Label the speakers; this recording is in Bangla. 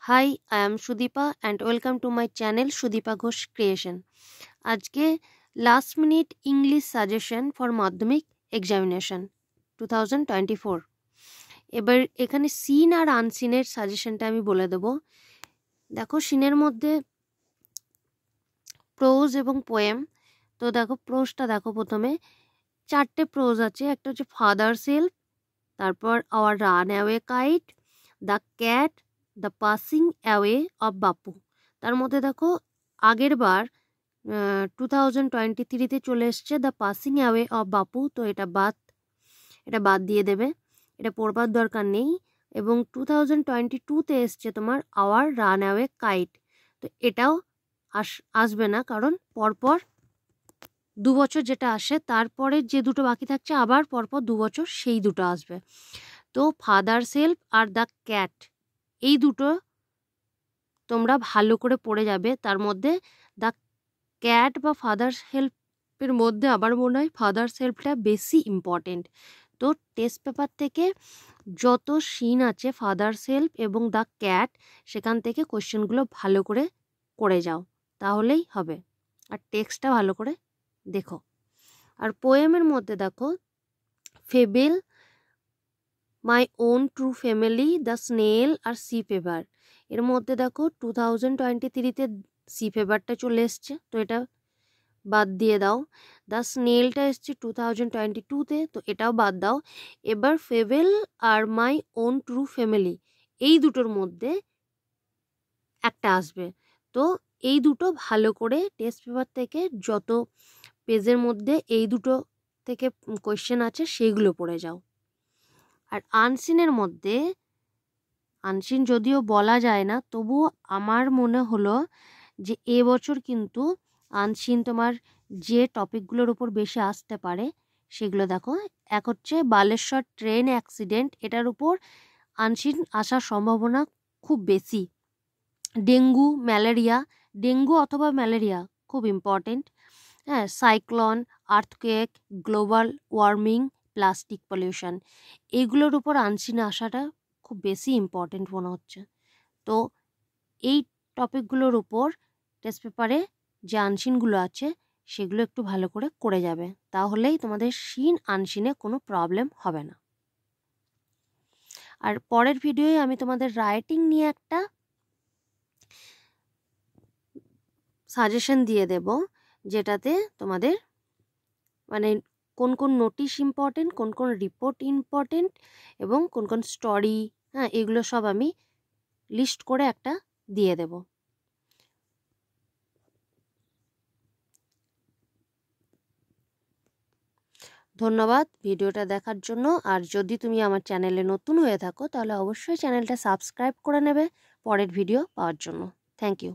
Speaker 1: Hi, I am Sudeepa and welcome to my channel Sudeepa Ghosh Creation. আজকে last minute English suggestion for মাধ্যমিক এক্সামিনেশন 2024। এবার এখানে সিন আর আনসিনের সাজেশনটা আমি বলে দেব। দেখো সিনের মধ্যে প্রোজ এবং পোয়েম। তো দেখো প্রোজটা দেখো, প্রথমে চারটে প্রোজ আছে। একটা হচ্ছে ফাদার সেলফ, তারপর our runaway kite, the cat, the passing away of Bapu. তার মধ্যে দেখো আগের বার 2023-তে চলে এসছে দ্য পাসিং অ্যাওয়ে অফ বাপু, তো এটা বাদ দিয়ে দেবে, এটা পড়বার দরকার নেই। এবং 2022-তে এসছে তোমার আওয়ার রান অ্যাওয়ে কাইট, তো এটাও আসবে না, কারণ পরপর 2 বছর যেটা আসে তারপরে যে দুটো বাকি থাকছে আবার পরপর 2 বছর সেই দুটো আসবে। তো father self are the cat, এই দুটো তোমরা ভালো করে পড়ে যাবে। তার মধ্যে দ্য ক্যাট বা ফাদার সেলফের মধ্যে আবার মনে হয় ফাদার সেলফটা বেশি ইম্পর্টেন্ট। তো টেস্ট পেপার থেকে যত সিন আছে ফাদার সেলফ এবং দ্য ক্যাট, সেখান থেকে কোশ্চেনগুলো ভালো করে করে যাও, তাহলেই হবে। আর টেক্সটটা ভালো করে দেখো। আর পোয়েমের মধ্যে দেখো fable, my own true family, the snail আর সি ফেভার। এর মধ্যে দেখো 2023-তে সি ফেভারটা চলে এসছে, তো এটা বাদ দিয়ে দাও। দ্য স্নেলটা এসছে 2022-তে, তো এটাও বাদ দাও। এবার ফেবেল আর মাই ওন ট্রু ফ্যামিলি, এই দুটোর মধ্যে একটা আসবে। তো এই দুটো ভালো করে টেস্ট পেপার থেকে যত পেজের মধ্যে এই দুটো থেকে কোয়েশ্চেন আছে সেইগুলো পড়ে যাও। আর আনসিনের মধ্যে, আনসিন যদিও বলা যায় না, তবুও আমার মনে হলো যে এবছর কিন্তু আনসিন তোমার যে টপিকগুলোর উপর বেশি আসতে পারে সেগুলো দেখো। এক হচ্ছে বালেশ্বর ট্রেন অ্যাক্সিডেন্ট, এটার উপর আনসিন আসার সম্ভাবনা খুব বেশি। ডেঙ্গু, ম্যালেরিয়া, ডেঙ্গু অথবা ম্যালেরিয়া খুব ইম্পর্টেন্ট। হ্যাঁ, cyclone, earthquake, global warming, plastic pollution, এইগুলোর উপর আনসিন আসাটা খুব বেশি ইম্পর্টেন্ট মনে হচ্ছে। তো এই টপিকগুলোর উপর টেস্ট পেপারে যে আনসিনগুলো আছে সেগুলো একটু ভালো করে করে যাবে, তাহলেই তোমাদের সিন আনসিনে কোনো প্রবলেম হবে না। আর পরের ভিডিওয়ে আমি তোমাদের রাইটিং নিয়ে একটা সাজেশন দিয়ে দেব, যেটাতে তোমাদের মানে কোন কোন নোটিশ ইম্পর্টেন্ট, কোন কোন রিপোর্ট ইম্পর্টেন্ট এবং কোন কোন স্টোরি, হ্যাঁ, এগুলো সব আমি লিস্ট করে একটা দিয়ে দেব। ধন্যবাদ ভিডিওটা দেখার জন্য। আর যদি তুমি আমার চ্যানেলে নতুন হয়ে থাকো তাহলে অবশ্যই চ্যানেলটা সাবস্ক্রাইব করে নেবে পরের ভিডিও পাওয়ার জন্য। Thank you.